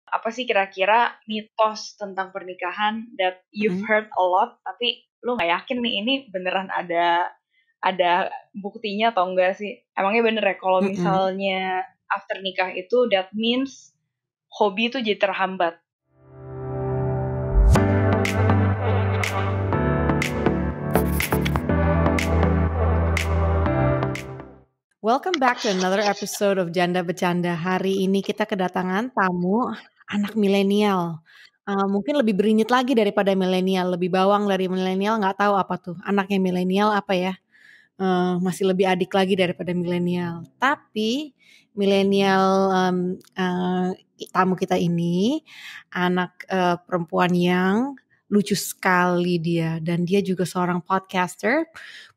Apa sih kira-kira mitos tentang pernikahan that you've heard a lot, tapi lu nggak yakin nih ini beneran ada buktinya atau enggak sih? Emangnya bener ya kalau misalnya after nikah itu that means hobi itu jadi terhambat? Welcome back to another episode of Janda Bercanda. Hari ini kita kedatangan tamu anak milenial. Mungkin lebih beringit lagi daripada milenial, lebih bawang dari milenial, nggak tahu apa tuh. Anaknya milenial apa ya? Masih lebih adik lagi daripada milenial. Tapi milenial tamu kita ini anak perempuan yang lucu sekali dia, dan dia juga seorang podcaster,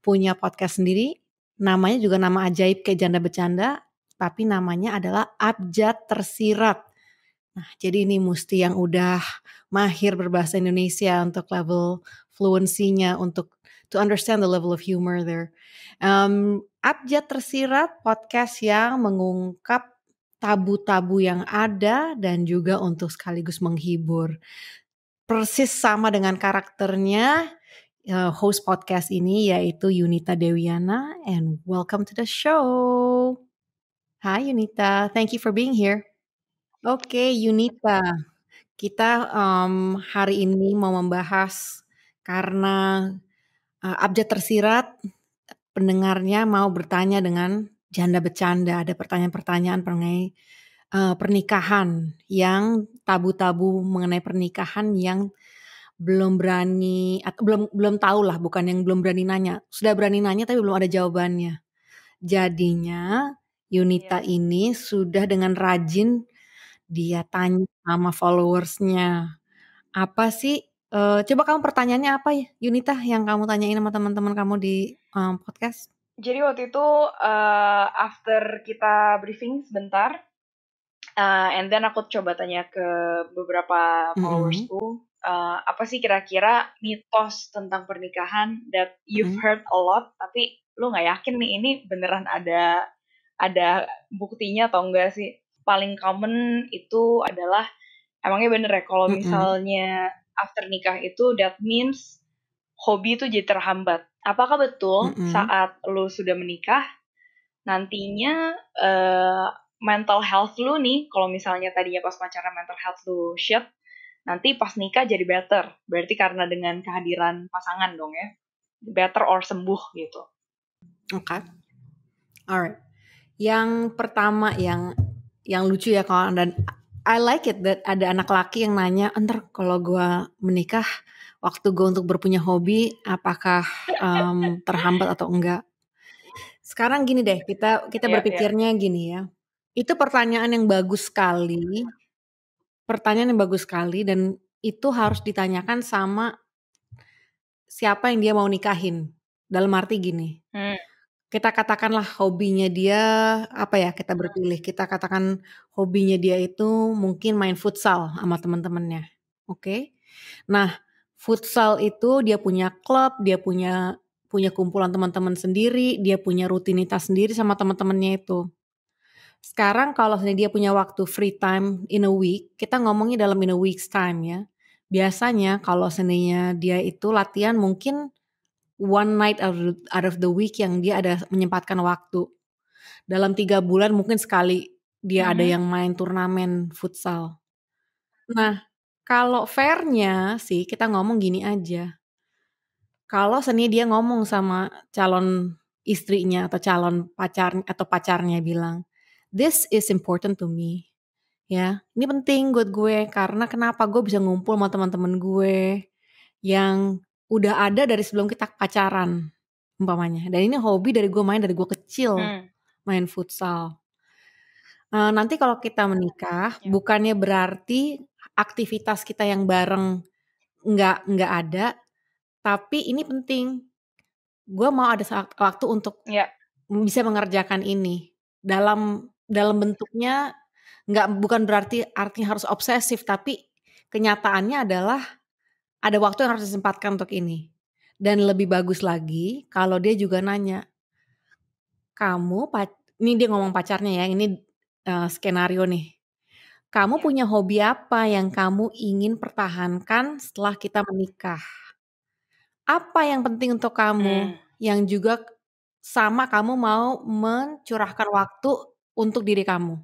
punya podcast sendiri. Namanya juga nama ajaib kayak Janda Bercanda, tapi namanya adalah Abjad Tersirat. Nah, jadi ini mesti yang udah mahir berbahasa Indonesia untuk level fluensinya, untuk to understand the level of humor there. Abjad Tersirat, podcast yang mengungkap tabu-tabu yang ada dan juga untuk sekaligus menghibur. Persis sama dengan karakternya host podcast ini, yaitu Yunita Dewiana, and welcome to the show. Hi Yunita, thank you for being here. Oke, Yunita, kita hari ini mau membahas karena Abjad Tersirat, pendengarnya mau bertanya dengan Janda Bercanda. Ada pertanyaan-pertanyaan mengenai pernikahan, yang tabu-tabu mengenai pernikahan yang belum berani atau belum tahu lah, bukan yang belum berani nanya, sudah berani nanya tapi belum ada jawabannya. Jadinya Yunita ini sudah dengan rajin dia tanya sama followersnya, apa sih, coba kamu pertanyaannya apa ya Yunita yang kamu tanyain sama teman-teman kamu di podcast? Jadi waktu itu after kita briefing sebentar, and then aku coba tanya ke beberapa followersku, apa sih kira-kira mitos tentang pernikahan that you've heard a lot, tapi lu nggak yakin nih ini beneran ada buktinya atau enggak sih? Paling common itu adalah, emangnya bener ya kalau misalnya after nikah itu that means hobi itu jadi terhambat. Apakah betul saat lu sudah menikah, nantinya mental health lu nih, kalau misalnya tadinya pas pacaran mental health lu shit, nanti pas nikah jadi better. Berarti karena dengan kehadiran pasangan dong ya. Better or sembuh gitu. Oke. Alright. Yang pertama yang lucu ya, kalau dan I like it that ada anak laki yang nanya, entar kalau gue menikah, waktu gue untuk berpunya hobi apakah terhambat atau enggak. Sekarang gini deh, kita berpikirnya gini ya. Itu pertanyaan yang bagus sekali. Dan itu harus ditanyakan sama siapa yang dia mau nikahin. Dalam arti gini. Kita katakanlah hobinya dia apa ya, kita berpilih, kita katakan hobinya dia itu mungkin main futsal sama teman-temannya. Oke. Nah, futsal itu dia punya klub, dia punya kumpulan teman-teman sendiri, dia punya rutinitas sendiri sama teman-temannya itu. Sekarang kalau dia punya waktu free time in a week, kita ngomongnya dalam in a week's time ya. Biasanya kalau seandainya dia itu latihan mungkin one night out of the week yang dia ada menyempatkan waktu. Dalam 3 bulan mungkin sekali dia ada yang main turnamen futsal. Nah, kalau fairnya sih kita ngomong gini aja. Kalau seandainya dia ngomong sama calon istrinya atau calon pacarnya bilang, this is important to me. Ya, ini penting buat gue karena kenapa, gue bisa ngumpul sama teman-teman gue yang udah ada dari sebelum kita pacaran umpamanya. Dan ini hobi dari gue dari gue kecil, main futsal. Nanti kalau kita menikah, bukannya berarti aktivitas kita yang bareng nggak ada, tapi ini penting. Gue mau ada waktu untuk bisa mengerjakan ini dalam bentuknya, bukan berarti artinya harus obsesif, tapi kenyataannya adalah ada waktu yang harus disempatkan untuk ini. Dan lebih bagus lagi kalau dia juga nanya, ini dia ngomong pacarnya ya, ini skenario nih. Kamu punya hobi apa yang kamu ingin pertahankan setelah kita menikah? Apa yang penting untuk kamu yang juga sama kamu mau mencurahkan waktu untuk diri kamu?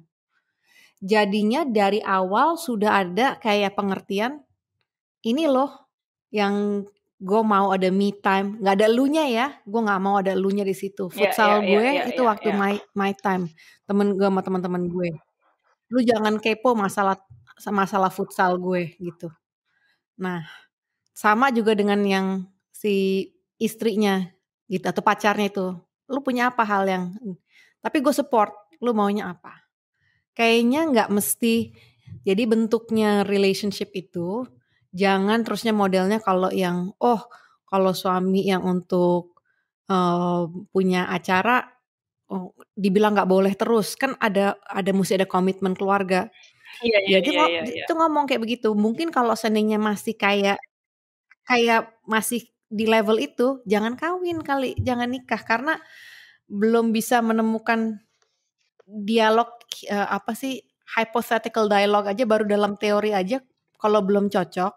Jadinya dari awal sudah ada kayak pengertian, ini loh yang gue mau ada me time, nggak ada elunya ya, gue nggak mau ada elunya di situ. Futsal gue itu waktu my time, temen gue sama teman-teman gue. Lu jangan kepo masalah futsal gue gitu. Nah, sama juga dengan yang si istrinya gitu atau pacarnya itu. Lu punya apa hal yang tapi gue support, lu maunya apa? Kayaknya nggak mesti jadi bentuknya relationship itu jangan terusnya modelnya kalau yang kalau suami yang untuk punya acara dibilang nggak boleh terus kan mesti ada komitmen keluarga. Iya. Itu ngomong kayak begitu. Mungkin kalau seandainya masih kayak masih di level itu, jangan kawin kali, jangan nikah karena belum bisa menemukan dialog hypothetical dialogue aja baru dalam teori aja kalau belum cocok,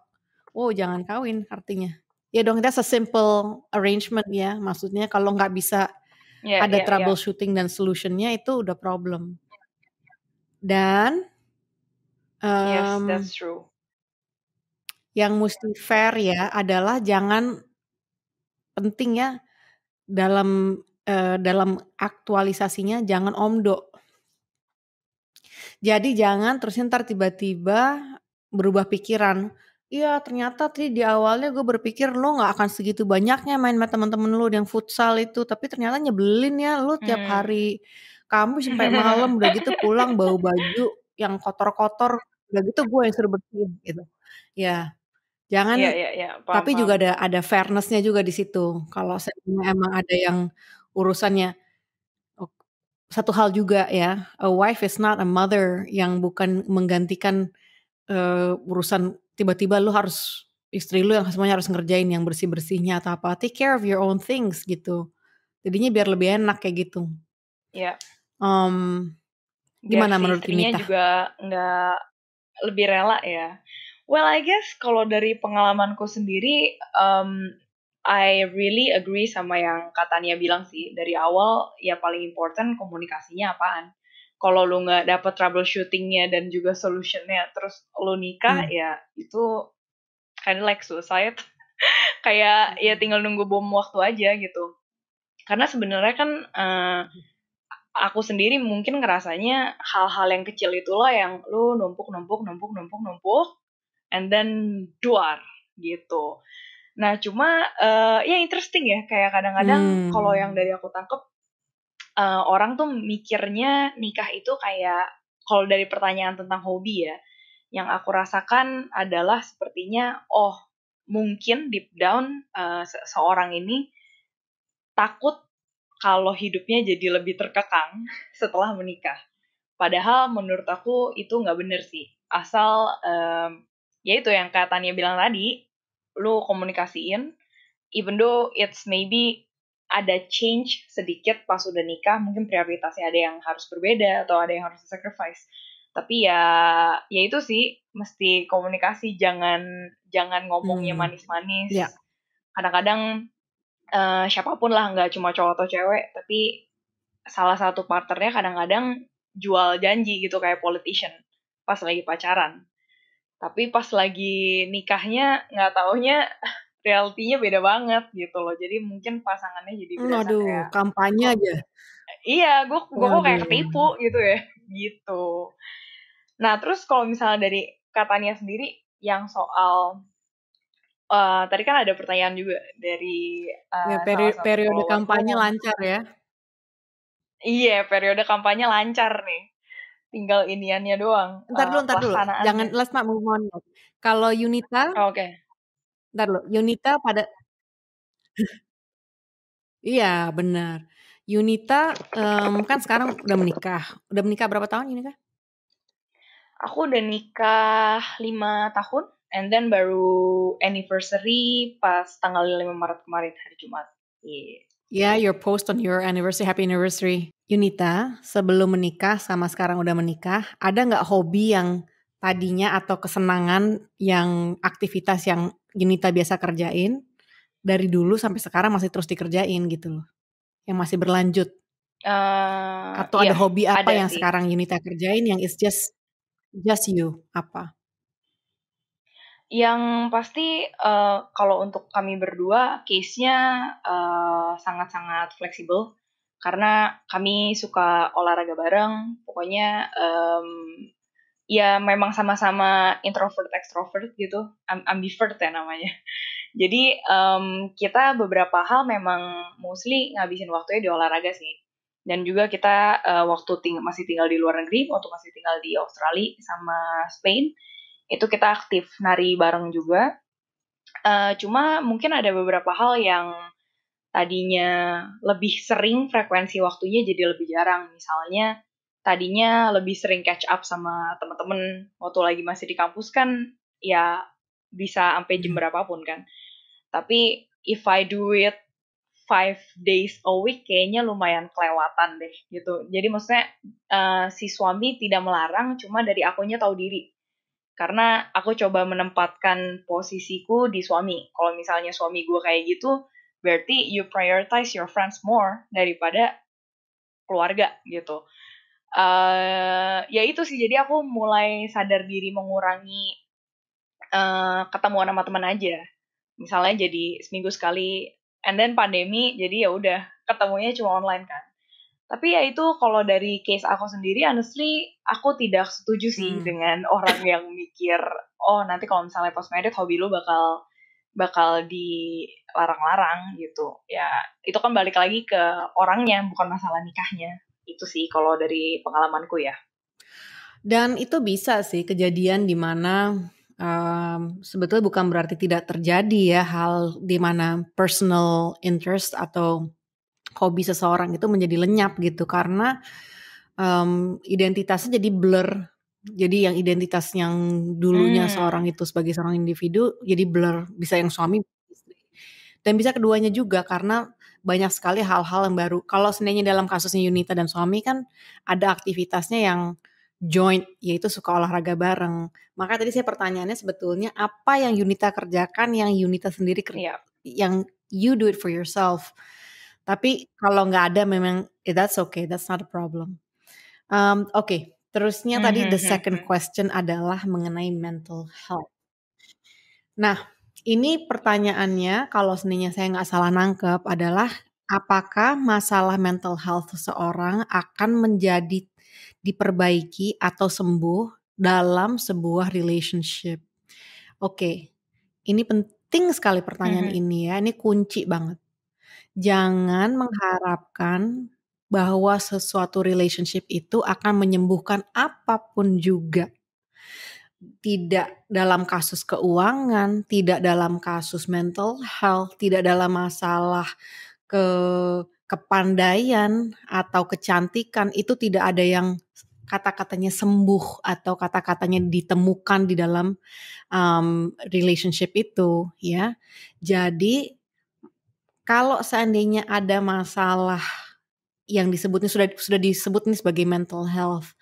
jangan kawin artinya. Ya dong, that's a simple arrangement ya. Maksudnya kalau nggak bisa ada troubleshooting dan solutionnya itu udah problem. Dan yes, that's true. Yang mesti fair ya adalah jangan penting ya dalam aktualisasinya jangan omdo. Jadi jangan terus ntar tiba-tiba berubah pikiran. Iya ternyata tadi di awalnya gue berpikir lo gak akan segitu banyaknya main sama temen-temen lo yang futsal itu. Tapi ternyata nyebelin ya lo tiap hari kamu sampai malam udah gitu pulang bau baju yang kotor-kotor. Udah gitu gue yang suruh bersihin gitu. Ya jangan tapi juga ada fairness-nya juga di situ. Kalau emang ada yang urusannya satu hal juga ya, a wife is not a mother yang bukan menggantikan urusan tiba-tiba lu harus istri lu yang semuanya harus ngerjain yang bersih-bersihnya atau apa. Take care of your own things gitu. Jadinya biar lebih enak kayak gitu. Iya. Gimana biar menurut istrinya Yunita? juga nggak lebih rela ya. Well, I guess kalau dari pengalamanku sendiri, I really agree sama yang katanya bilang sih. Dari awal, ya paling important komunikasinya apaan. Kalau lu nggak dapet troubleshootingnya dan juga solutionnya, terus lu nikah, ya itu kind of like suicide. Kayak ya tinggal nunggu bom waktu aja gitu. Karena sebenarnya kan aku sendiri mungkin ngerasanya hal-hal yang kecil itulah yang lu numpuk, and then duar gitu. Nah cuma ya interesting ya, kayak kadang-kadang kalau yang dari aku tangkep, orang tuh mikirnya nikah itu kayak, kalau dari pertanyaan tentang hobi ya, yang aku rasakan adalah sepertinya, mungkin deep down seorang ini takut kalau hidupnya jadi lebih terkekang setelah menikah. Padahal menurut aku itu nggak bener sih. Asal, ya itu yang kata Tania bilang tadi, lu komunikasiin, even though it's maybe ada change sedikit pas udah nikah, mungkin prioritasnya ada yang harus berbeda atau ada yang harus sacrifice. Tapi ya itu sih, mesti komunikasi, jangan ngomongnya manis-manis. Yeah. Kadang-kadang siapapun lah, nggak cuma cowok atau cewek, tapi salah satu partnernya kadang-kadang jual janji gitu kayak politician pas lagi pacaran. Tapi pas lagi nikahnya nggak taunya realitinya beda banget gitu loh. Jadi mungkin pasangannya jadi berasa kayak kampanye aja. Iya, gue kok kayak ketipu gitu ya. Gitu. Nah, terus kalau misalnya dari katanya sendiri yang soal tadi kan ada pertanyaan juga dari periode kampanye lancar ya. Iya, periode kampanye lancar nih. Tinggal iniannya doang. Ntar dulu. Jangan, let's not move on. Kalau Yunita. Oke. Ntar dulu, Yunita pada. Iya, benar. Yunita kan sekarang udah menikah. Udah menikah berapa tahun Yunita? Aku udah nikah 5 tahun. And then baru anniversary pas tanggal 5 Maret kemarin, hari Jumat. Yeah, your post on your anniversary, happy anniversary. Yunita, sebelum menikah sama sekarang udah menikah, ada nggak hobi yang tadinya atau kesenangan yang aktivitas yang Yunita biasa kerjain dari dulu sampai sekarang masih terus dikerjain gitu loh, yang masih berlanjut? Atau ada Iya, hobi apa ada yang sih. sekarang Yunita kerjain yang it's just you, apa? Yang pasti, kalau untuk kami berdua case-nya, sangat-sangat fleksibel, karena kami suka olahraga bareng, pokoknya, ya memang sama-sama introvert extrovert gitu, ambivert ya namanya. Jadi, kita beberapa hal memang mostly ngabisin waktunya di olahraga sih. Dan juga kita, waktu masih tinggal di luar negeri, waktu masih tinggal di Australia sama Spain, itu kita aktif nari bareng juga. Cuma mungkin ada beberapa hal yang tadinya lebih sering frekuensi waktunya jadi lebih jarang. Misalnya tadinya lebih sering catch up sama teman-teman waktu lagi masih di kampus kan ya bisa sampai jam berapapun kan. Tapi if I do it 5 days a week kayaknya lumayan kelewatan deh gitu. Jadi maksudnya si suami tidak melarang, cuma dari akunya tahu diri. Karena aku coba menempatkan posisiku di suami. Kalau misalnya suami gue kayak gitu, berarti you prioritize your friends more daripada keluarga gitu. Ya itu sih, jadi aku mulai sadar diri mengurangi ketemuan sama teman aja. Misalnya jadi seminggu sekali, and then pandemi, jadi ya udah ketemunya cuma online kan. Tapi ya itu kalau dari case aku sendiri, honestly, aku tidak setuju sih dengan orang yang mikir, oh nanti kalau misalnya post married hobi lu bakal dilarang-larang gitu. Ya itu kan balik lagi ke orangnya, bukan masalah nikahnya. Itu sih kalau dari pengalamanku ya. Dan itu bisa sih kejadian di mana sebetulnya bukan berarti tidak terjadi ya hal di mana personal interest atau hobi seseorang itu menjadi lenyap gitu karena identitasnya jadi blur. Jadi yang identitas yang dulunya seorang itu sebagai seorang individu jadi blur, bisa yang suami, istri. Dan bisa keduanya juga karena banyak sekali hal-hal yang baru. Kalau seandainya dalam kasusnya Yunita dan suami kan ada aktivitasnya yang joint, yaitu suka olahraga bareng. Maka tadi saya pertanyaannya sebetulnya apa yang Yunita kerjakan yang Yunita sendiri yang you do it for yourself. Tapi kalau nggak ada memang that's okay, that's not a problem. Oke, terusnya tadi the second question adalah mengenai mental health. Nah, ini pertanyaannya kalau seandainya saya nggak salah nangkep adalah apakah masalah mental health seseorang akan menjadi diperbaiki atau sembuh dalam sebuah relationship? Oke, ini penting sekali pertanyaan ini ya, ini kunci banget. Jangan mengharapkan bahwa sesuatu relationship itu akan menyembuhkan apapun juga. Tidak dalam kasus keuangan, tidak dalam kasus mental health, tidak dalam masalah kepandaian atau kecantikan, itu tidak ada yang kata-katanya sembuh atau kata-katanya ditemukan di dalam relationship itu ya. Jadi kalau seandainya ada masalah yang disebutnya sudah disebut nih sebagai mental health.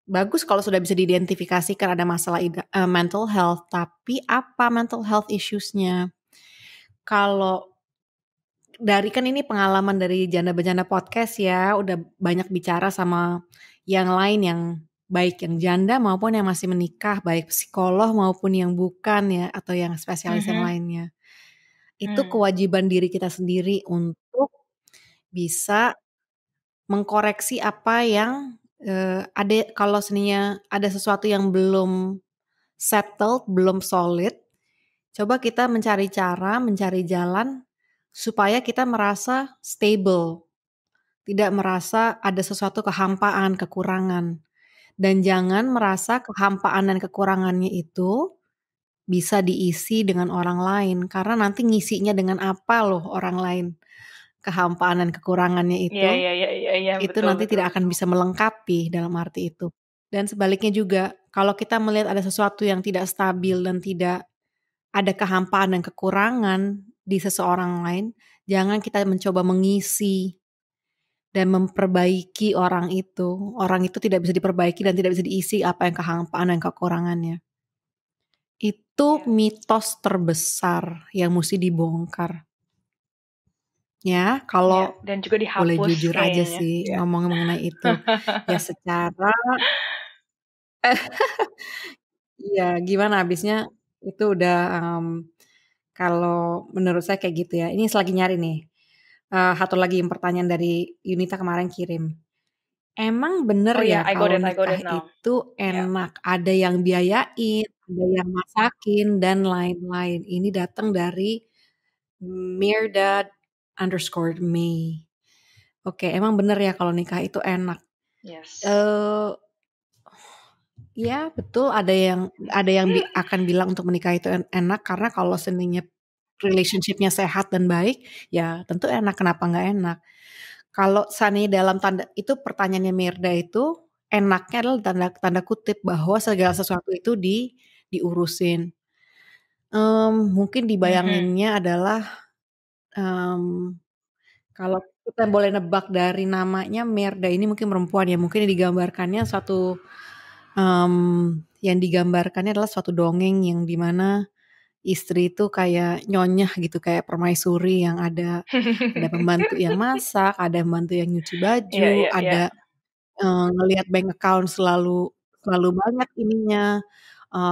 Bagus kalau sudah bisa diidentifikasikan ada masalah mental health, tapi apa mental health issues-nya? Kalau dari kan ini pengalaman dari Janda Bejanda Podcast ya, udah banyak bicara sama yang lain yang baik yang janda maupun yang masih menikah, baik psikolog maupun yang bukan ya atau yang spesialis yang lainnya. Itu kewajiban diri kita sendiri untuk bisa mengkoreksi apa yang ada kalau seandainya ada sesuatu yang belum settled, belum solid, coba kita mencari cara, mencari jalan supaya kita merasa stable, tidak merasa ada sesuatu kehampaan, kekurangan. Dan jangan merasa kehampaan dan kekurangannya itu bisa diisi dengan orang lain karena nanti ngisinya dengan apa loh orang lain. Kehampaan dan kekurangannya Iya, itu betul, nanti betul, tidak akan betul. bisa melengkapi dalam arti itu. Dan sebaliknya juga, kalau kita melihat ada sesuatu yang tidak stabil dan tidak ada kehampaan dan kekurangan di seseorang lain, jangan kita mencoba mengisi dan memperbaiki orang itu. Orang itu tidak bisa diperbaiki dan tidak bisa diisi apa yang kehampaan dan kekurangannya. Itu mitos terbesar yang mesti dibongkar. Ya, kalau dan juga boleh dihapus jujur aja kayaknya. sih ngomongin mengenai itu. Ya secara iya, gimana habisnya itu udah kalau menurut saya kayak gitu ya. Ini selagi nyari nih. Satu lagi pertanyaan dari Yunita kemarin kirim. Emang bener Oh ya yeah, I got kalau it nikah now. itu enak, ada yang biayain, ada yang masakin dan lain-lain. Ini datang dari Mirdad_May. Oke, emang bener ya kalau nikah itu enak. Yes. Ya betul, ada yang akan bilang untuk menikah itu enak karena kalau seninya relationship-nya sehat dan baik, ya tentu enak, kenapa nggak enak. Kalau seandainya dalam tanda itu pertanyaannya Mirda itu, enaknya adalah tanda kutip bahwa segala sesuatu itu diurusin. Mungkin dibayanginnya adalah, kalau kita boleh nebak dari namanya Mirda ini mungkin perempuan ya, mungkin digambarkannya yang digambarkannya adalah suatu dongeng yang dimana istri itu kayak nyonyah gitu, kayak permaisuri yang ada pembantu yang masak, ada pembantu yang nyuci baju, ada ngelihat bank account selalu banyak ininya,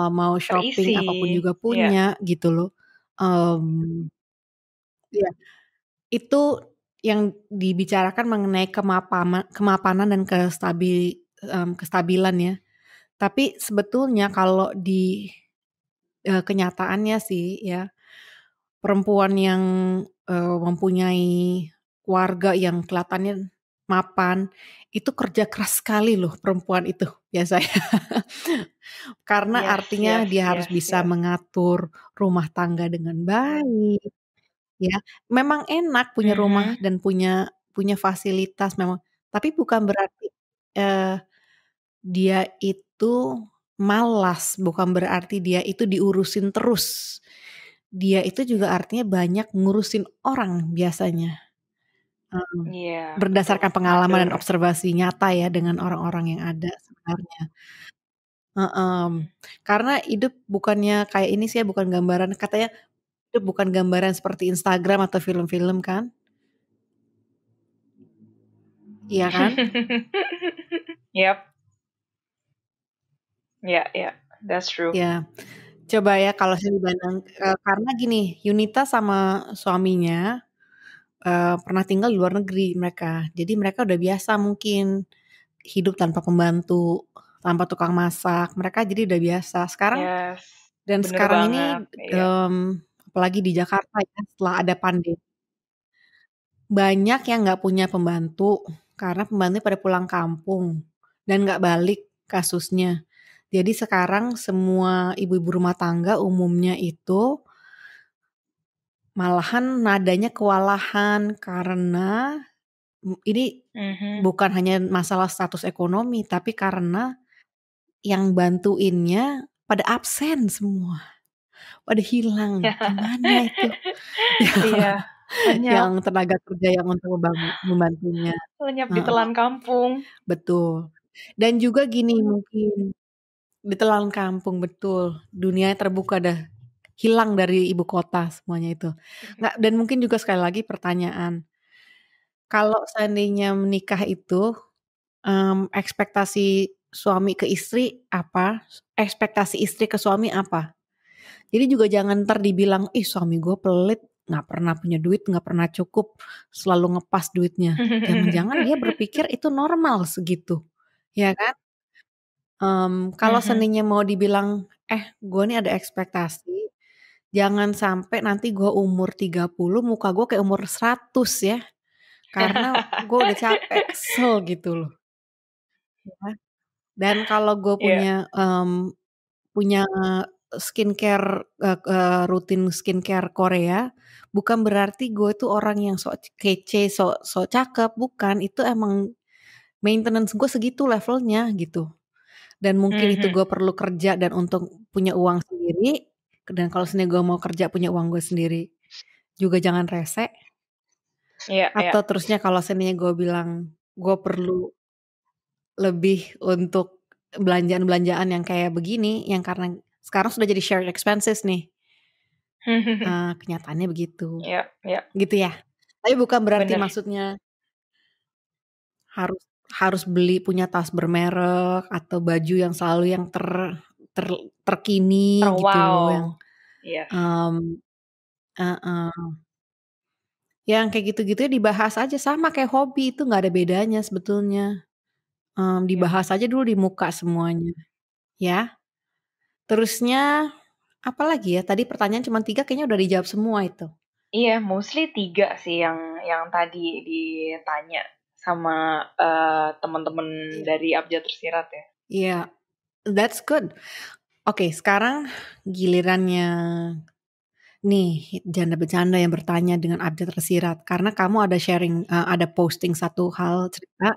mau shopping Terisi. apapun juga punya gitu loh. Iya, itu yang dibicarakan mengenai kemapanan dan kestabilan ya. Tapi sebetulnya kalau di kenyataannya sih ya, perempuan yang mempunyai keluarga yang kelihatannya mapan, itu kerja keras sekali loh perempuan itu biasanya. Karena artinya dia harus bisa mengatur rumah tangga dengan baik, ya. Memang enak punya rumah dan punya fasilitas memang, tapi bukan berarti, dia itu malas, bukan berarti dia itu diurusin terus. Dia itu juga artinya banyak ngurusin orang biasanya. Berdasarkan pengalaman dan observasi nyata ya dengan orang-orang yang ada sebenarnya. Karena hidup bukannya kayak ini sih ya, bukan gambaran katanya hidup bukan gambaran seperti Instagram atau film-film kan? Iya kan? Yep. Yeah, that's true. Ya. Coba ya kalau saya dibanding karena gini, Yunita sama suaminya pernah tinggal di luar negeri mereka. Jadi mereka udah biasa mungkin hidup tanpa pembantu, tanpa tukang masak. Mereka jadi udah biasa. Sekarang ini apalagi di Jakarta ya setelah ada pandemi, banyak yang nggak punya pembantu karena pembantunya pada pulang kampung dan nggak balik kasusnya. Jadi sekarang semua ibu-ibu rumah tangga umumnya itu malahan nadanya kewalahan karena ini bukan hanya masalah status ekonomi, tapi karena yang bantuinnya pada absen semua, pada hilang. Gimana itu? Iya, Yang tenaga kerja yang untuk membantunya. lenyap di telan kampung. Betul. Dan juga gini mungkin, ditelan kampung, betul. Dunia terbuka dah, hilang dari ibu kota semuanya itu. Nggak, dan mungkin juga sekali lagi pertanyaan, kalau seandainya menikah itu, ekspektasi suami ke istri apa? Ekspektasi istri ke suami apa? Jadi juga jangan entar dibilang, "Ih suami gue pelit, nggak pernah punya duit, nggak pernah cukup, selalu ngepas duitnya." Jangan-jangan dia berpikir itu normal segitu, ya kan? Kalau seandainya mau dibilang, gue nih ada ekspektasi, jangan sampai nanti gue umur 30 muka gue kayak umur 100 ya. Karena gue udah capek, kesel gitu loh. Ya. Dan kalau gue punya skincare, rutin skincare Korea, bukan berarti gue tuh orang yang sok kece, sok cakep, bukan. Itu emang maintenance gue segitu levelnya gitu. Dan mungkin itu gue perlu kerja dan untuk punya uang sendiri, dan kalau seandainya gue mau kerja punya uang gue sendiri, juga jangan rese. Atau terusnya kalau seandainya gue bilang gue perlu lebih untuk belanjaan-belanjaan yang kayak begini, yang karena sekarang sudah jadi shared expenses nih. Kenyataannya begitu. Gitu ya. Tapi bukan berarti maksudnya harus beli punya tas bermerek atau baju yang selalu yang terkini gitu loh, yang yang kayak gitu-gitu ya dibahas aja, sama kayak hobi itu nggak ada bedanya sebetulnya. Dibahas aja dulu di muka semuanya, ya. Terusnya apa lagi ya? Tadi pertanyaan cuma 3 kayaknya udah dijawab semua itu. Iya, mostly 3 sih yang tadi ditanya sama teman-teman dari Abjad Tersirat ya. Iya, that's good. Oke, sekarang gilirannya nih janda bercanda yang bertanya dengan Abjad Tersirat, karena kamu ada sharing, ada posting satu hal cerita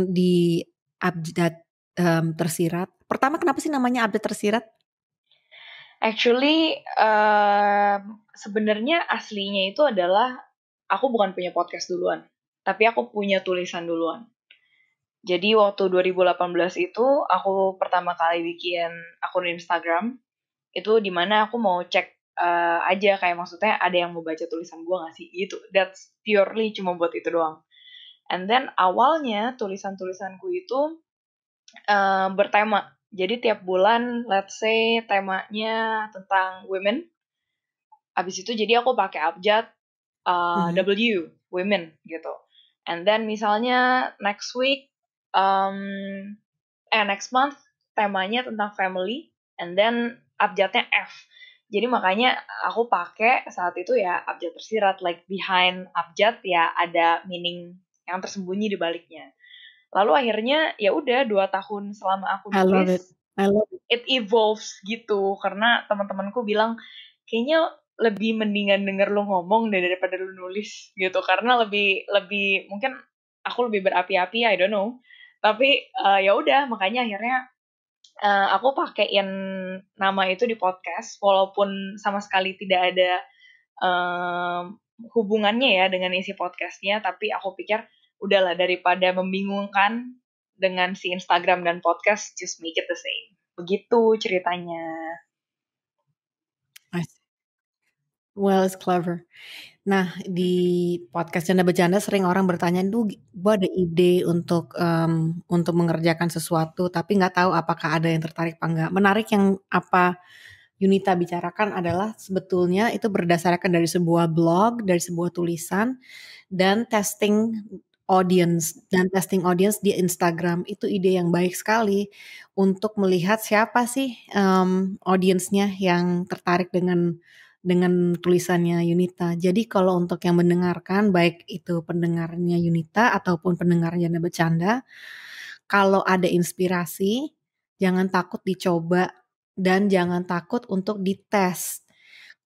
di Abjad Tersirat. Pertama, kenapa sih namanya Abjad Tersirat? Actually, sebenarnya aslinya itu adalah aku bukan punya podcast duluan, tapi aku punya tulisan duluan. Jadi waktu 2018 itu aku pertama kali bikin akun Instagram, itu dimana aku mau cek aja kayak maksudnya ada yang mau baca tulisan gue gak sih gitu. That's purely cuma buat itu doang. And then awalnya tulisan-tulisanku itu bertema. Jadi tiap bulan let's say temanya tentang women. Abis itu jadi aku pakai abjad W, women gitu. And then misalnya next week, next month temanya tentang family, and then abjadnya F. Jadi makanya aku pakai saat itu ya abjad tersirat, like behind abjad ya ada meaning yang tersembunyi di baliknya. Lalu akhirnya ya udah 2 tahun selama aku nulis, I love it evolves gitu, karena teman-temanku bilang kayaknya lebih mendingan denger lu ngomong daripada lu nulis gitu, karena lebih mungkin aku lebih berapi-api, I don't know. Tapi ya udah makanya akhirnya aku pakein nama itu di podcast walaupun sama sekali tidak ada hubungannya ya dengan isi podcastnya, tapi aku pikir udahlah daripada membingungkan dengan si Instagram dan podcast, just make it the same. Begitu ceritanya. Well, it's clever. Nah, di podcast Janda Bercanda sering orang bertanya, "Duh, gue ada ide untuk mengerjakan sesuatu, tapi nggak tahu apakah ada yang tertarik apa enggak." Menarik yang apa Yunita bicarakan adalah sebetulnya itu berdasarkan dari sebuah blog, dari sebuah tulisan, dan testing audience di Instagram. Itu ide yang baik sekali untuk melihat siapa sih audiensnya yang tertarik dengan tulisannya Yunita. Jadi kalau untuk yang mendengarkan, baik itu pendengarnya Yunita ataupun pendengar Janda Bercanda, kalau ada inspirasi, jangan takut dicoba dan jangan takut untuk dites.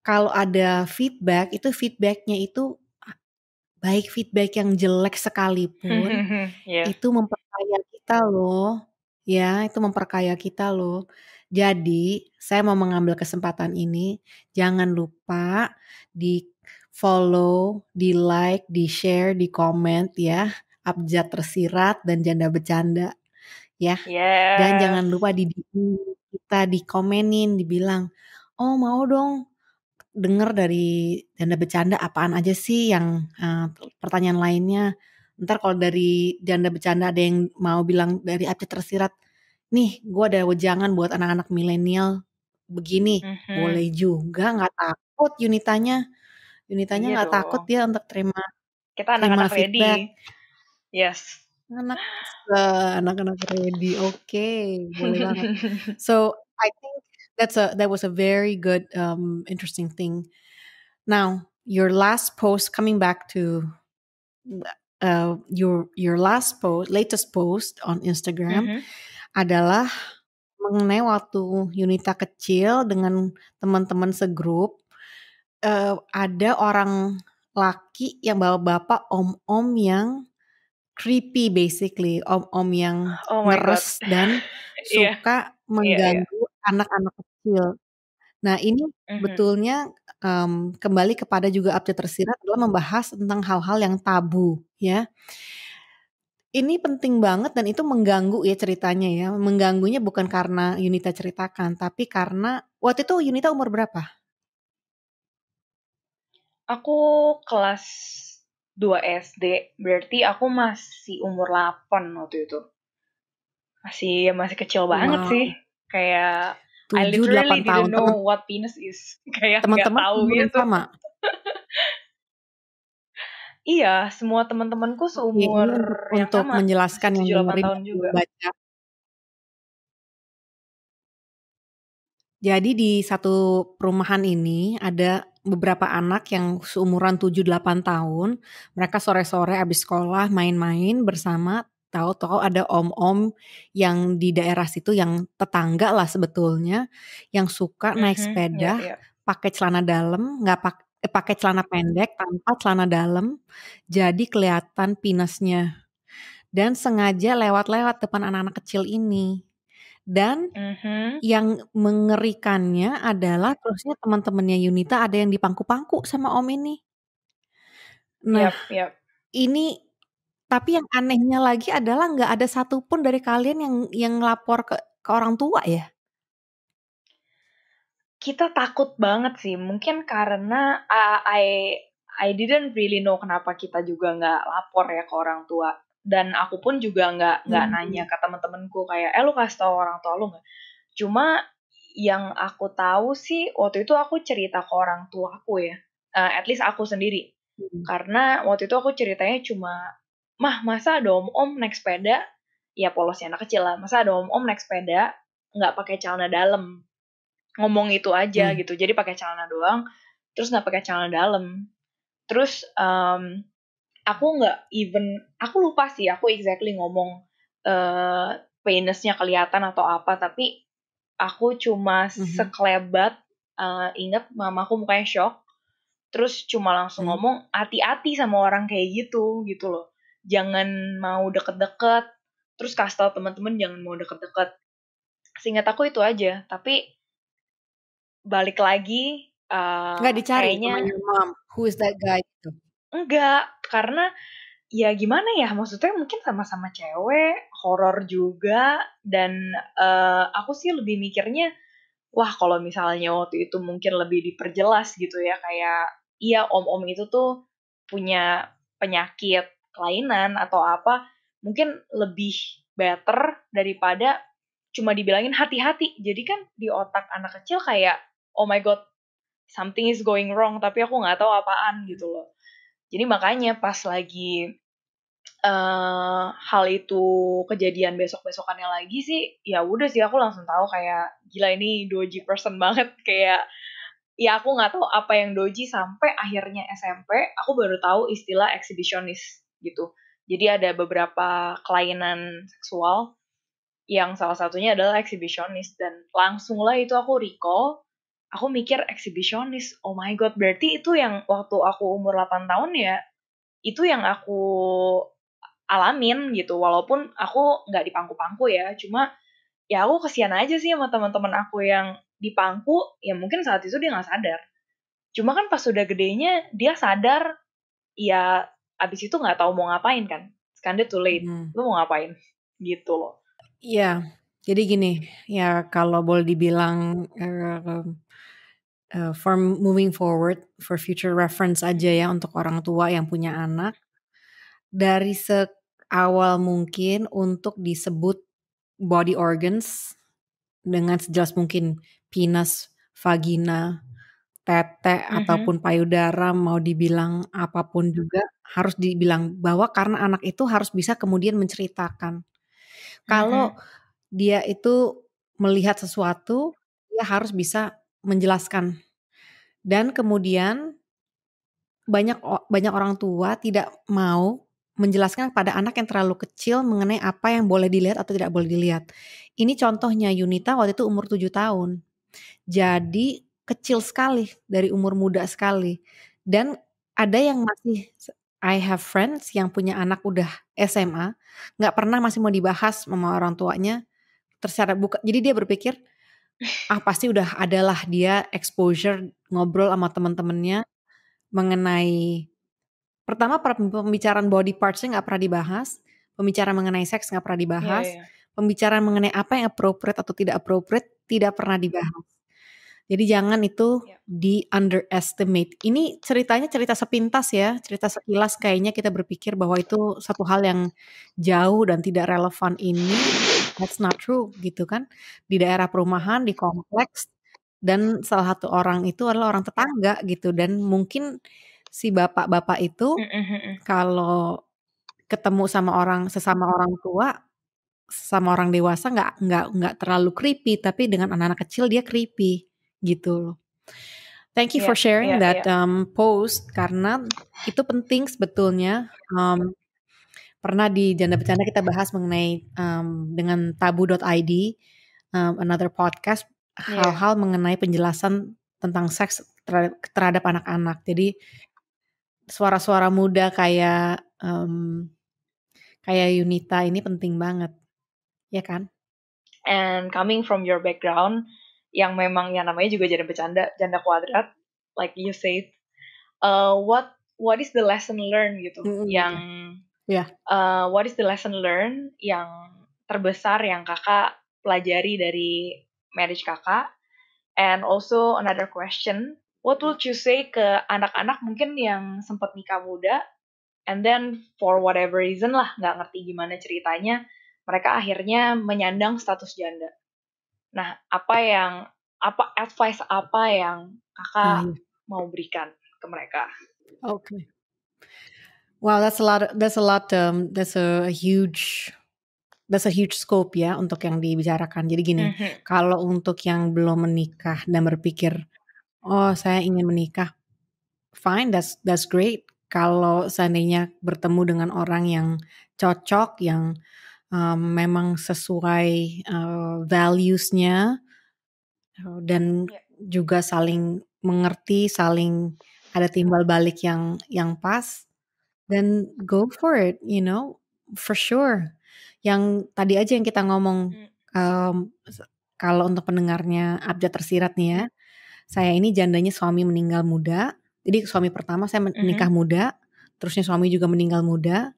Kalau ada feedback, itu feedbacknya itu baik feedback yang jelek sekalipun, itu memperkaya kita loh. Ya, itu memperkaya kita loh. Jadi, saya mau mengambil kesempatan ini, jangan lupa di-follow, di-like, di-share, di-comment ya, Abjad Tersirat dan Janda Bercanda ya. Dan jangan lupa kita dikomenin, dibilang, "Oh, mau dong denger dari Janda Bercanda apaan aja sih yang pertanyaan lainnya." Ntar kalau dari Janda Bercanda ada yang mau bilang dari Abjad Tersirat, "Nih, gue ada wejangan buat anak-anak milenial begini." Boleh juga, nggak takut Yunitanya. Yunitanya nggak takut dia untuk terima kita anak-anak feedback. Ready. Yes. Anak-anak ready. Okay, boleh banget. So I think that was a very good interesting thing. Now, your last post, coming back to your latest post on Instagram adalah mengenai waktu Yunita kecil dengan teman-teman segrup, ada orang laki yang bawa bapak om-om yang creepy basically, om-om yang ngeres dan suka mengganggu anak-anak kecil. Nah, ini betulnya kembali kepada juga update tersirat adalah membahas tentang hal-hal yang tabu ya. Ini penting banget dan itu mengganggu ya ceritanya ya. Mengganggunya bukan karena Yunita ceritakan, tapi karena waktu itu Yunita umur berapa? Aku kelas 2 SD, berarti aku masih umur 8 waktu itu. Masih kecil banget Wow. sih. Kayak I 7, literally 8 tahun. didn't know what penis is. Kayak nggak Teman-teman tahu umur yang gitu. sama? Iya, semua teman-temanku Oke, seumur ini yang untuk sama, menjelaskan masih yang 7-8 dengerin tahun yang belum juga. baca. Jadi di satu perumahan ini ada beberapa anak yang seumuran 7-8 tahun. Mereka sore-sore abis sekolah main-main bersama. Tahu-tahu ada om-om yang di daerah situ yang tetangga lah sebetulnya, yang suka naik sepeda Ya. pakai celana dalam, nggak pakai celana pendek tanpa celana dalam, jadi kelihatan pinasnya. Dan sengaja lewat-lewat depan anak-anak kecil ini. Dan yang mengerikannya adalah terusnya teman-temannya Yunita ada yang dipangku-pangku sama om ini. Nah, Yap. ini tapi yang anehnya lagi adalah nggak ada satupun dari kalian yang lapor ke orang tua ya? Kita takut banget sih, mungkin karena I didn't really know kenapa kita juga nggak lapor ya ke orang tua. Dan aku pun juga nggak nanya ke teman-temanku kayak, lu kasih tahu orang tua lu nggak? Cuma yang aku tahu sih waktu itu aku cerita ke orang tua aku ya, at least aku sendiri. Karena waktu itu aku ceritanya cuma, masa ada om-om naik sepeda, ya polosnya anak kecil lah, masa ada om-om naik sepeda nggak pakai celana dalam, ngomong itu aja gitu, jadi pakai celana doang, terus nggak pakai celana dalam. Terus aku lupa sih, aku exactly ngomong penisnya kelihatan atau apa, tapi aku cuma sekelebat inget mamaku mukanya shock, terus cuma langsung ngomong hati-hati sama orang kayak gitu loh, jangan mau deket-deket, terus kasih tau teman-teman jangan mau deket-deket. Seingat aku itu aja, tapi balik lagi Nggak dicari kayaknya sama your mom, who is that guy gitu? enggak, karena ya gimana ya, maksudnya mungkin sama-sama cewek, horor juga, dan aku sih lebih mikirnya, wah kalau misalnya waktu itu mungkin lebih diperjelas gitu ya, kayak iya om-om itu tuh punya penyakit kelainan atau apa, mungkin lebih better daripada cuma dibilangin hati-hati. Jadi kan di otak anak kecil kayak, oh my god, something is going wrong, tapi aku nggak tahu apaan gitu loh. Jadi makanya pas lagi hal itu kejadian besok-besokannya lagi sih, ya udah sih aku langsung tahu kayak gila ini doji person banget, kayak ya aku nggak tahu apa yang doji sampai akhirnya SMP aku baru tahu istilah exhibitionist gitu. Jadi ada beberapa kelainan seksual yang salah satunya adalah exhibitionist, dan langsung lah itu aku recall, aku mikir exhibitionist, oh my god, berarti itu yang waktu aku umur 8 tahun ya, itu yang aku alamin gitu, walaupun aku nggak dipangku-pangku ya, cuma ya aku kesian aja sih sama teman-teman aku yang dipangku, ya mungkin saat itu dia nggak sadar. Cuma kan pas udah gedenya dia sadar, ya abis itu nggak tahu mau ngapain kan, it's kinda too late, lu mau ngapain gitu loh. Iya, jadi gini, ya kalau boleh dibilang for moving forward, for future reference aja ya untuk orang tua yang punya anak, dari seawal mungkin untuk disebut body organs dengan sejelas mungkin penis, vagina, tete ataupun payudara, mau dibilang apapun juga harus dibilang bahwa karena anak itu harus bisa kemudian menceritakan. Kalau dia itu melihat sesuatu, dia harus bisa menjelaskan. Dan kemudian banyak orang tua tidak mau menjelaskan kepada anak yang terlalu kecil mengenai apa yang boleh dilihat atau tidak boleh dilihat. Ini contohnya Yunita waktu itu umur 7 tahun. Jadi kecil sekali, dari umur muda sekali. Dan ada yang masih, I have friends yang punya anak udah SMA, nggak pernah masih mau dibahas sama orang tuanya. Jadi dia berpikir, pasti udah adalah dia exposure ngobrol sama teman-temannya mengenai, pertama pembicaraan body parts-nya nggak pernah dibahas, pembicaraan mengenai seks nggak pernah dibahas, pembicaraan mengenai apa yang appropriate atau tidak appropriate tidak pernah dibahas. Jadi jangan itu di underestimate. Ini ceritanya cerita sepintas ya, cerita sekilas kayaknya kita berpikir bahwa itu satu hal yang jauh dan tidak relevan ini. That's not true gitu kan. Di daerah perumahan, di kompleks, dan salah satu orang itu adalah orang tetangga gitu. Dan mungkin si bapak-bapak itu kalau ketemu sesama orang tua, sama orang dewasa nggak terlalu creepy, tapi dengan anak-anak kecil dia creepy gitu loh. Thank you for sharing that post, karena itu penting sebetulnya. Pernah di Janda Bercanda kita bahas mengenai dengan tabu.id, another podcast, hal-hal mengenai penjelasan tentang seks terhadap anak-anak. Jadi suara-suara muda kayak Yunita ini penting banget, ya kan? And coming from your background, yang memang yang namanya juga janda kuadrat, like you said, what is the lesson learned gitu? What is the lesson learned yang terbesar yang kakak pelajari dari marriage kakak? And also another question, what would you say ke anak-anak mungkin yang sempat nikah muda, and then for whatever reason lah, nggak ngerti gimana ceritanya, mereka akhirnya menyandang status janda. Nah, advice apa yang kakak mau berikan ke mereka? Okay. Wow, that's a huge scope ya untuk yang dibicarakan. Jadi gini, kalau untuk yang belum menikah dan berpikir, oh saya ingin menikah, fine, that's great. Kalau seandainya bertemu dengan orang yang cocok, yang memang sesuai values-nya, dan juga saling mengerti, saling ada timbal balik yang pas, then go for it, for sure. Yang tadi aja yang kita ngomong, kalau untuk pendengarnya Abjad Tersirat nih ya, saya ini jandanya suami meninggal muda. Jadi suami pertama saya menikah muda, terusnya suami juga meninggal muda,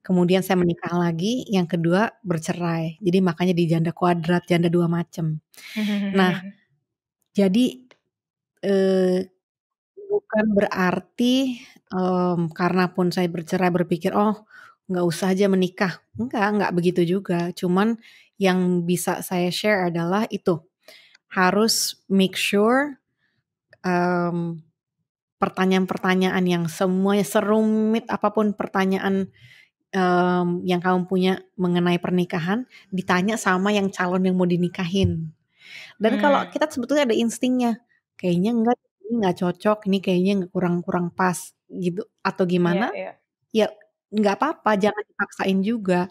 kemudian saya menikah lagi, yang kedua bercerai. Jadi makanya di janda kuadrat, janda dua macam. Nah, jadi bukan berarti karena pun saya bercerai berpikir, oh nggak usah aja menikah. Nggak begitu juga. Cuman yang bisa saya share adalah itu, harus make sure pertanyaan-pertanyaan yang semuanya serumit apapun pertanyaan yang kamu punya mengenai pernikahan, ditanya sama yang calon yang mau dinikahin. Dan kalau kita sebetulnya ada instingnya, kayaknya enggak, ini nggak cocok, ini kayaknya kurang pas gitu atau gimana, ya nggak apa-apa, jangan dipaksain juga.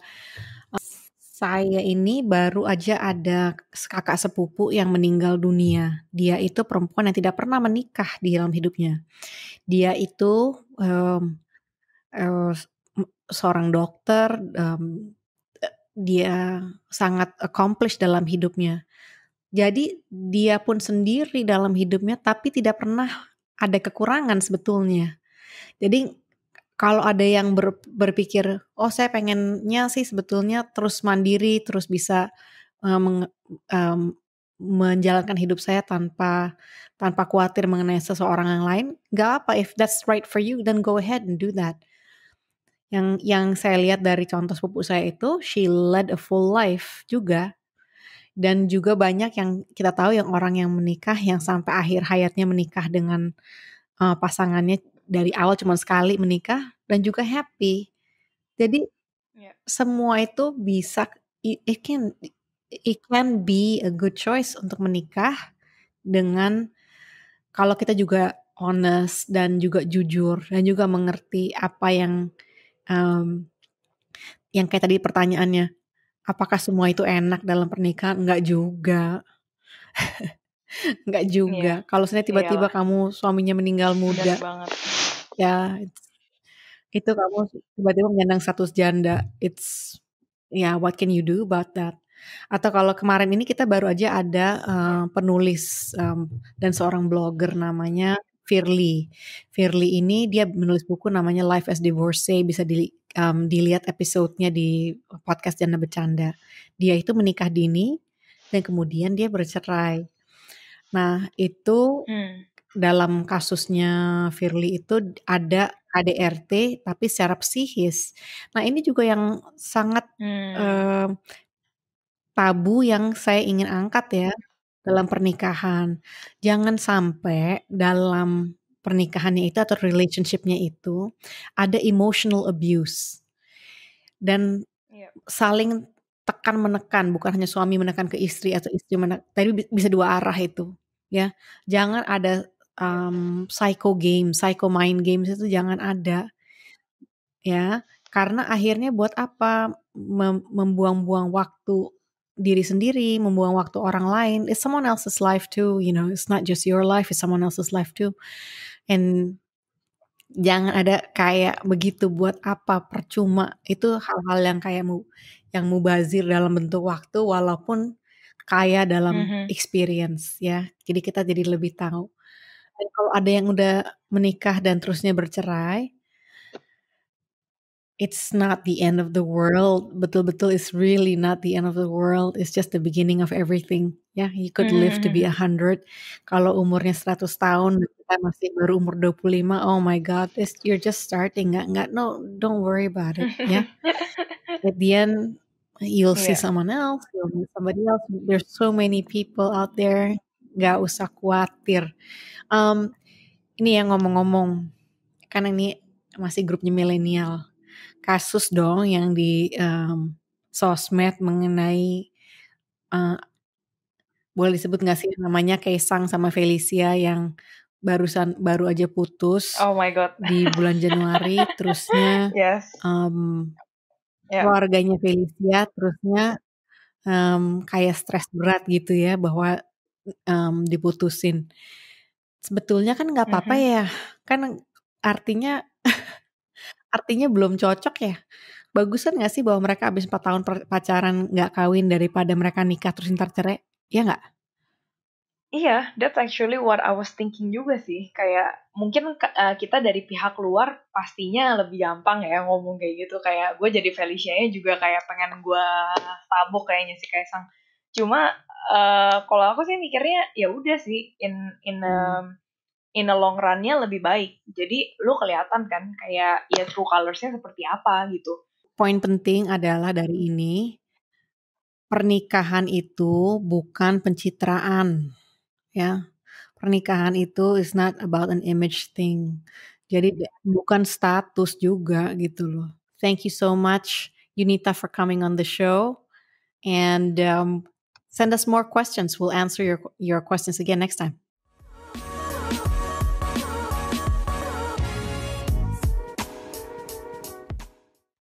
Saya ini baru aja ada kakak sepupu yang meninggal dunia. Dia itu perempuan yang tidak pernah menikah di dalam hidupnya. Dia itu seorang dokter, dia sangat accomplished dalam hidupnya. Jadi dia pun sendiri dalam hidupnya, tapi tidak pernah ada kekurangan sebetulnya. Jadi kalau ada yang berpikir, oh saya pengennya sih sebetulnya terus mandiri, terus bisa menjalankan hidup saya tanpa khawatir mengenai seseorang yang lain, gak apa, if that's right for you, then go ahead and do that. Yang saya lihat dari contoh sepupu saya itu, she led a full life juga. Dan juga banyak yang kita tahu yang orang yang menikah, yang sampai akhir hayatnya menikah dengan pasangannya dari awal cuma sekali menikah dan juga happy. Jadi semua itu bisa, it can be a good choice untuk menikah dengan kalau kita juga honest dan juga jujur dan juga mengerti apa yang kayak tadi pertanyaannya, apakah semua itu enak dalam pernikahan? Enggak juga. Enggak juga. Kalau seandainya tiba-tiba kamu suaminya meninggal muda, ya itu kamu tiba-tiba menyandang status janda. What can you do about that? Atau kalau kemarin ini kita baru aja ada penulis dan seorang blogger namanya Firly. Firly ini dia menulis buku namanya Life as Divorcee, bisa dilihat episodenya di podcast Janda Bercanda. Dia itu menikah dini dan kemudian dia bercerai. Nah itu dalam kasusnya Firly itu ada KDRT tapi secara psikis. Nah ini juga yang sangat tabu yang saya ingin angkat ya dalam pernikahan. Jangan sampai dalam pernikahannya itu atau relationship-nya itu ada emotional abuse. Dan saling tekan menekan, bukan hanya suami menekan ke istri atau istri tapi bisa dua arah itu ya. Jangan ada psycho mind games itu jangan ada ya, karena akhirnya buat apa membuang-buang waktu diri sendiri, membuang waktu orang lain. It's someone else's life too, you know. It's not just your life, it's someone else's life too. And jangan ada kayak begitu, buat apa, percuma. Itu hal-hal yang kayak yang mubazir dalam bentuk waktu walaupun kaya dalam experience ya. Jadi kita jadi lebih tahu. Dan kalau ada yang udah menikah dan terusnya bercerai, it's not the end of the world. Betul-betul it's really not the end of the world. It's just the beginning of everything. Ya, you could live to be 100. Kalau umurnya 100 tahun, kita masih baru umur 25. Oh my God, you're just starting. No, don't worry about it. Ya, at the end, you'll see someone else, you'll meet somebody else. There's so many people out there. Gak usah khawatir. Ini yang ngomong-ngomong, kan ini masih grupnya milenial. Kasus dong yang di sosmed mengenai boleh disebut nggak sih namanya Kaisang sama Felicia yang baru aja putus. Oh my God. Di bulan Januari, terusnya keluarganya Felicia terusnya kayak stres berat gitu ya bahwa diputusin. Sebetulnya kan nggak apa-apa ya, kan artinya belum cocok ya. Bagusan gak sih bahwa mereka habis 4 tahun pacaran gak kawin daripada mereka nikah terus ntar cerai? Iya gak? Iya, that's actually what I was thinking juga sih. Kayak mungkin kita dari pihak luar pastinya lebih gampang ya ngomong kayak gitu. Kayak gue jadi Felicia-nya juga kayak pengen gue tabuk kayaknya sih Kaisang. Cuma kalau aku sih mikirnya ya udah sih in a long run-nya lebih baik. Jadi lu kelihatan kan kayak ya true colors-nya seperti apa gitu. Poin penting adalah dari ini, pernikahan itu bukan pencitraan, ya. Pernikahan itu is not about an image thing. Jadi bukan status juga gitu loh. Thank you so much, Yunita, for coming on the show. And send us more questions. We'll answer your questions again next time.